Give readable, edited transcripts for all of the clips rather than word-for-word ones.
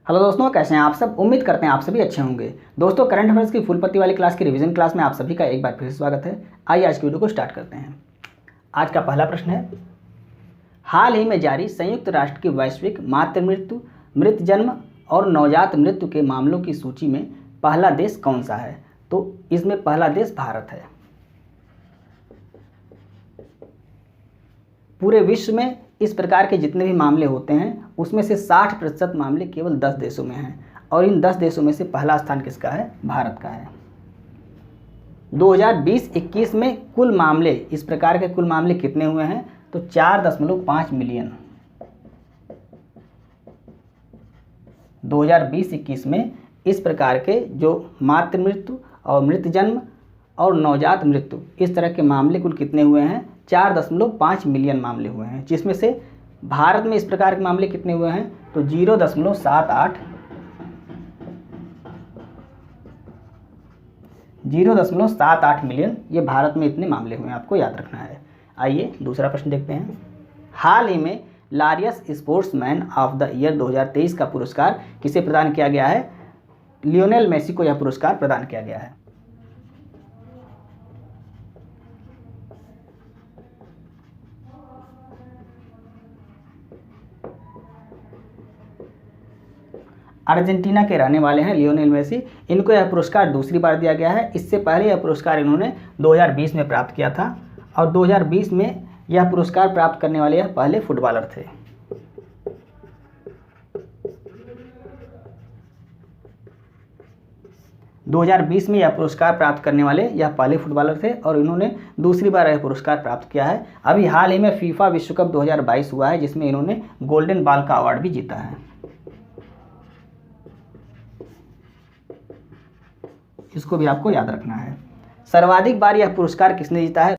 Hello दोस्तों, कैसे हैं आप सब। उम्मीद करते हैं आप सभी अच्छे होंगे। दोस्तों, करंट अफेयर्स की फुल पत्ती वाली क्लास की रिवीजन क्लास में आप सभी का एक बार फिर से स्वागत है। आइए आज की वीडियो को स्टार्ट करते हैं। आज का पहला प्रश्न है, हाल ही में जारी संयुक्त राष्ट्र की वैश्विक मातृ मृत्यु, मृत जन्म और नवजात मृत्यु के मामलों की सूची में पहला देश कौन सा है। तो इसमें पहला देश भारत है। पूरे विश्व में इस प्रकार के जितने भी मामले होते हैं उसमें से 60% मामले केवल 10 देशों में हैं और इन 10 देशों में से पहला स्थान किसका है? भारत का है। 2020-21 में कुल मामले, इस प्रकार के कुल मामले कितने हुए हैं? तो 4.5 मिलियन। 2020-21 में इस प्रकार के जो मातृ मृत्यु और मृत जन्म और नवजात मृत्यु, इस तरह के मामले कुल कितने हुए हैं? 4.5 मिलियन मामले हुए हैं, जिसमें से भारत में इस प्रकार के मामले कितने हुए हैं? तो 0.78 मिलियन ये भारत में इतने मामले हुए हैं, आपको याद रखना है। आइए दूसरा प्रश्न देखते हैं। हाल ही में लारियस स्पोर्ट्समैन ऑफ द ईयर 2023 का पुरस्कार किसे प्रदान किया गया है? लियोनेल मेसी को यह पुरस्कार प्रदान किया गया है। अर्जेंटीना के रहने वाले हैं लियोनेल मेसी। इनको यह पुरस्कार दूसरी बार दिया गया है। इससे पहले यह पुरस्कार इन्होंने 2020 में प्राप्त किया था और 2020 में यह पुरस्कार प्राप्त करने वाले यह पहले फुटबॉलर थे। में यह पुरस्कार प्राप्त करने वाले यह पहले फुटबॉलर थे और इन्होंने दूसरी बार यह पुरस्कार प्राप्त किया है। अभी हाल ही में फीफा विश्व कप 2022 हुआ है, जिसमें इन्होंने गोल्डन बॉल का अवार्ड भी जीता है। इसको भी आपको याद रखना है। सर्वाधिक बार यह पुरस्कार किसने जीता है?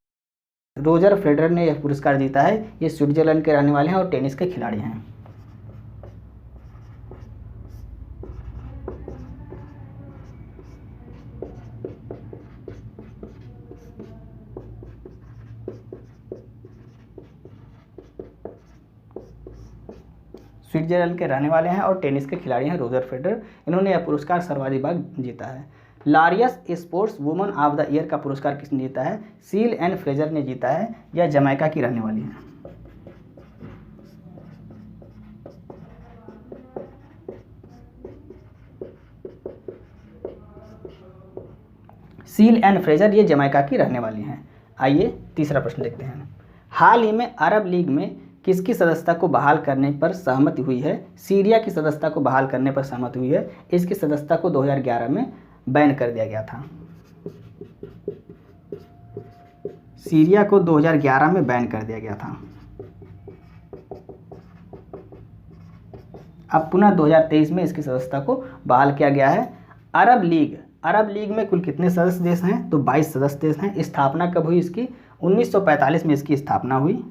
रोजर फेडरर ने यह पुरस्कार जीता है। ये स्विट्जरलैंड के रहने वाले हैं और टेनिस के खिलाड़ी हैं। स्विट्जरलैंड के रहने वाले हैं और टेनिस के खिलाड़ी हैं रोजर फेडरर। इन्होंने यह पुरस्कार सर्वाधिक बार जीता है। Laureus sports woman of the year का पुरस्कार किसने जीता है? सील एंड फ्रेजर ने जीता है। यह जमैका की रहने वाली हैं। सील एंड फ्रेजर ये जमैका की रहने वाली हैं। आइए तीसरा प्रश्न देखते हैं। हाल ही में अरब लीग में किसकी सदस्यता को बहाल करने पर सहमति हुई है? सीरिया की सदस्यता को बहाल करने पर सहमति हुई है। इसकी सदस्यता को 2011 में बैन कर दिया गया था। सीरिया को 2011 में बैन कर दिया गया था। अब पुनः 2023 में इसकी सदस्यता को बहाल किया गया है। अरब लीग में कुल कितने सदस्य देश हैं? तो 22 सदस्य देश हैं। स्थापना कब हुई इसकी? 1945 में इसकी स्थापना हुई।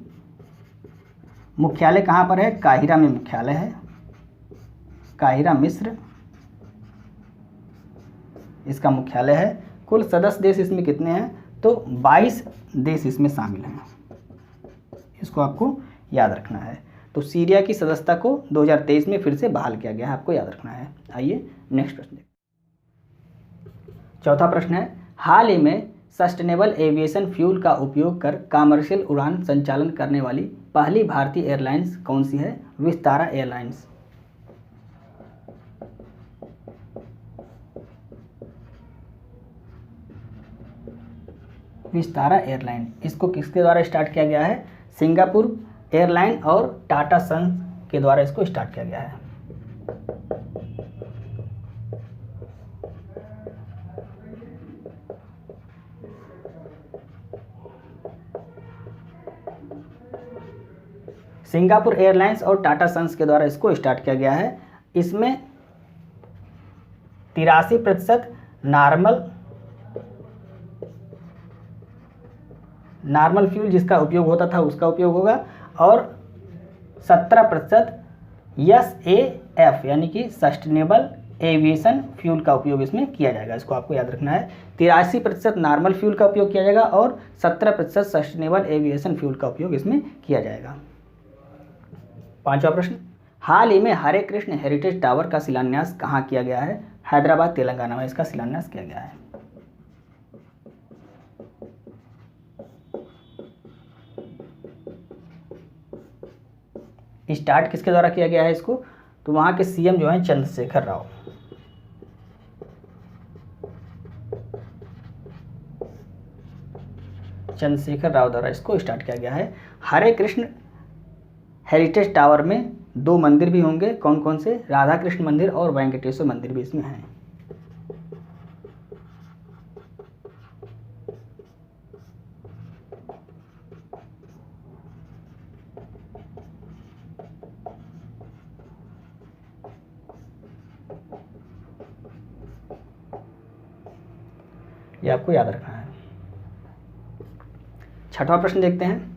मुख्यालय कहाँ पर है? काहिरा में मुख्यालय है। काहिरा मिस्र इसका मुख्यालय है। कुल सदस्य देश इसमें कितने हैं? तो 22 देश इसमें शामिल हैं। इसको आपको याद रखना है। तो सीरिया की सदस्यता को 2023 में फिर से बहाल किया गया है, आपको याद रखना है। आइए नेक्स्ट प्रश्न देखते हैं। चौथा प्रश्न है, हाल ही में सस्टेनेबल एविएशन फ्यूल का उपयोग कर कमर्शियल उड़ान संचालन करने वाली पहली भारतीय एयरलाइंस कौन सी है? विस्तारा एयरलाइंस। विस्तारा एयरलाइन, इसको किसके द्वारा स्टार्ट किया गया है? सिंगापुर एयरलाइन और टाटा सन्स के द्वारा इसको स्टार्ट किया गया है। सिंगापुर एयरलाइंस और टाटा सन्स के द्वारा इसको स्टार्ट किया गया है। इसमें 83% नॉर्मल फ्यूल जिसका उपयोग होता था उसका उपयोग होगा और 17% SAF यानी कि सस्टेनेबल एविएशन फ्यूल का उपयोग इसमें किया जाएगा। इसको आपको याद रखना है। 83% नॉर्मल फ्यूल का उपयोग किया जाएगा और 17% सस्टेनेबल एविएशन फ्यूल का उपयोग इसमें किया जाएगा। पांचवा प्रश्न, हाल ही में हरे कृष्ण हेरिटेज टावर का शिलान्यास कहाँ किया गया है? हैदराबाद तेलंगाना में इसका शिलान्यास किया गया है। स्टार्ट किसके द्वारा किया गया है इसको? तो वहाँ के सीएम जो हैं चंद्रशेखर राव। चंद्रशेखर राव द्वारा इसको स्टार्ट किया गया है। हरे कृष्ण हेरिटेज टावर में 2 मंदिर भी होंगे। कौन कौन से? राधा कृष्ण मंदिर और वेंकटेश्वर मंदिर भी इसमें हैं। ये आपको याद रखना है। छठवां प्रश्न देखते हैं।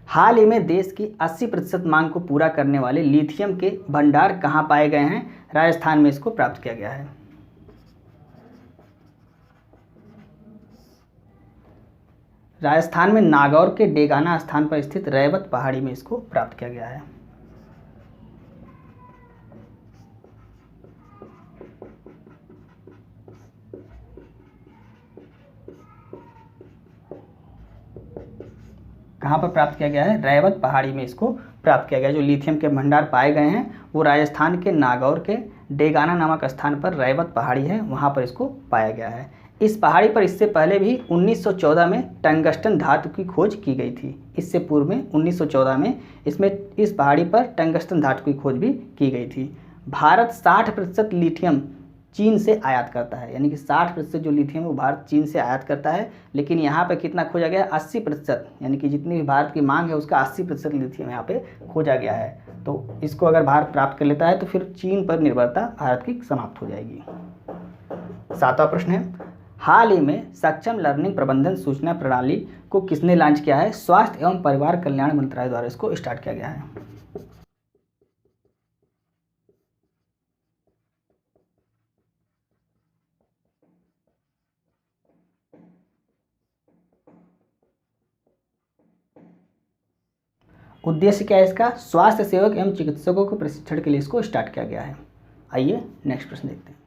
हाल ही में देश की 80% मांग को पूरा करने वाले लिथियम के भंडार कहाँ पाए गए हैं? राजस्थान में इसको प्राप्त किया गया है। राजस्थान में नागौर के डेगाना स्थान पर स्थित रैवत पहाड़ी में इसको प्राप्त किया गया है। कहाँ पर प्राप्त किया गया है? रैवत पहाड़ी में इसको प्राप्त किया गया है। जो लिथियम के भंडार पाए गए हैं वो राजस्थान के नागौर के डेगाना नामक स्थान पर रैवत पहाड़ी है, वहाँ पर इसको पाया गया है। इस पहाड़ी पर इससे पहले भी 1914 में टंगस्टन धातु की खोज की गई थी। इससे पूर्व में 1914 में इस पहाड़ी पर टंगस्टन धातु की खोज भी की गई थी। भारत 60% लिथियम चीन से आयात करता है, यानी कि 60% जो लिथियम वो भारत चीन से आयात करता है। लेकिन यहाँ पे कितना खोजा गया? 80%, यानी कि जितनी भी भारत की मांग है उसका 80% लिथियम यहाँ पे खोजा गया है। तो इसको अगर भारत प्राप्त कर लेता है तो फिर चीन पर निर्भरता भारत की समाप्त हो जाएगी। 7वां प्रश्न है। हाल ही में सक्षम लर्निंग प्रबंधन सूचना प्रणाली को किसने लॉन्च किया है? स्वास्थ्य एवं परिवार कल्याण मंत्रालय द्वारा इसको स्टार्ट किया गया है। उद्देश्य क्या है इसका? स्वास्थ्य सेवक एवं चिकित्सकों के प्रशिक्षण के लिए इसको स्टार्ट किया गया है। आइए नेक्स्ट प्रश्न देखते हैं।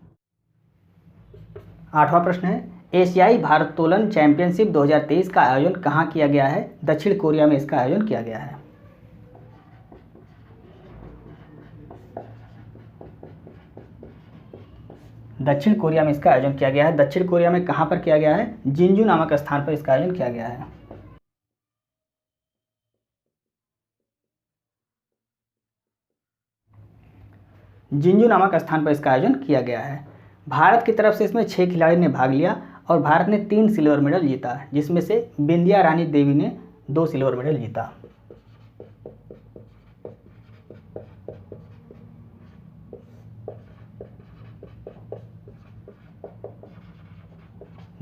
8वां प्रश्न है। एशियाई भारोत्तोलन चैंपियनशिप 2023 का आयोजन कहाँ किया गया है? दक्षिण कोरिया में इसका आयोजन किया गया है। दक्षिण कोरिया में इसका आयोजन किया गया है। दक्षिण कोरिया में कहाँ पर किया गया है? जिंजू नामक स्थान पर इसका आयोजन किया गया है। जिंजू नामक स्थान पर इसका आयोजन किया गया है। भारत की तरफ से इसमें 6 खिलाड़ी ने भाग लिया और भारत ने 3 सिल्वर मेडल जीता, जिसमें से बिंदिया रानी देवी ने 2 सिल्वर मेडल जीता।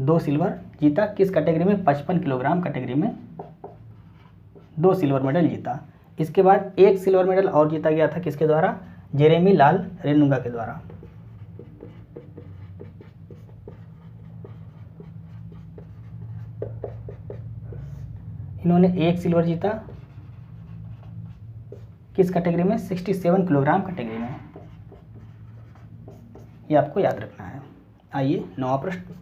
दो सिल्वर जीता। किस कैटेगरी में? 55 किलोग्राम कैटेगरी में 2 सिल्वर मेडल जीता। इसके बाद 1 सिल्वर मेडल और जीता गया था किसके द्वारा? जेरेमी लाल रेनुंगा के द्वारा। इन्होंने 1 सिल्वर जीता। किस कैटेगरी में? 67 किलोग्राम कैटेगरी में। ये आपको याद रखना है। आइए 9वां प्रश्न।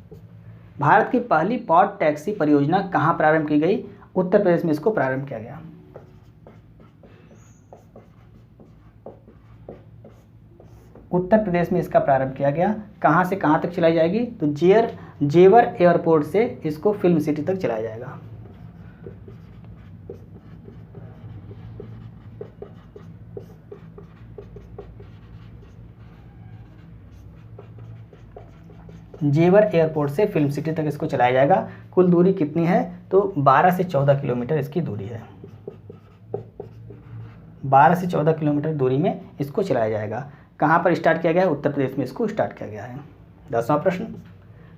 भारत की पहली पॉड टैक्सी परियोजना कहाँ प्रारंभ की गई? उत्तर प्रदेश में इसको प्रारंभ किया गया। उत्तर प्रदेश में इसका प्रारंभ किया गया। कहाँ से कहाँ तक चलाई जाएगी? तो जेवर एयरपोर्ट से इसको फिल्म सिटी तक चलाया जाएगा। जेवर एयरपोर्ट से फिल्म सिटी तक इसको चलाया जाएगा। कुल दूरी कितनी है? तो 12 से 14 किलोमीटर इसकी दूरी है। 12 से 14 किलोमीटर दूरी में इसको चलाया जाएगा। कहाँ पर स्टार्ट किया गया है? उत्तर प्रदेश में इसको स्टार्ट किया गया है। 10वां प्रश्न।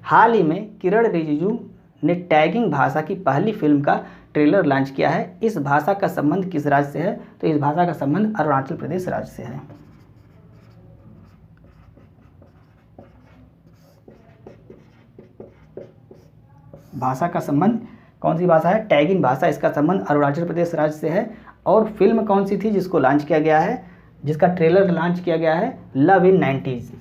हाल ही में किरण रिजिजू ने टैगिंग भाषा की पहली फिल्म का ट्रेलर लॉन्च किया है। इस भाषा का संबंध किस राज्य से है? तो इस भाषा का संबंध अरुणाचल प्रदेश राज्य से है। भाषा का संबंध कौन सी भाषा है? टैगिंग भाषा। इसका संबंध अरुणाचल प्रदेश राज्य से है। और फिल्म कौन सी थी जिसको लॉन्च किया गया है? जिसका ट्रेलर लॉन्च किया गया है love in 90s।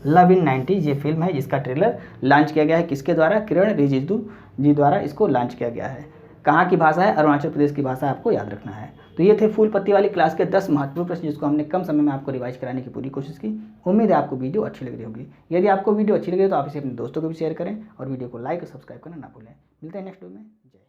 Love in 90s ये फिल्म है जिसका ट्रेलर लॉन्च किया गया है किसके द्वारा? किरण रिजिजू जी द्वारा इसको लॉन्च किया गया है। कहाँ की भाषा है? अरुणाचल प्रदेश की भाषा आपको याद रखना है। तो ये थे फूल पत्ती वाली क्लास के 10 महत्वपूर्ण प्रश्न जिसको हमने कम समय में आपको रिवाइज कराने की पूरी कोशिश की। उम्मीद है आपको वीडियो अच्छी लग रही होगी। यदि आपको वीडियो अच्छी लगी तो आप इसे अपने दोस्तों को भी शेयर करें और वीडियो को लाइक और सब्सक्राइब करना ना भूलें। मिलते हैं नेक्स्ट वीडियो में। जय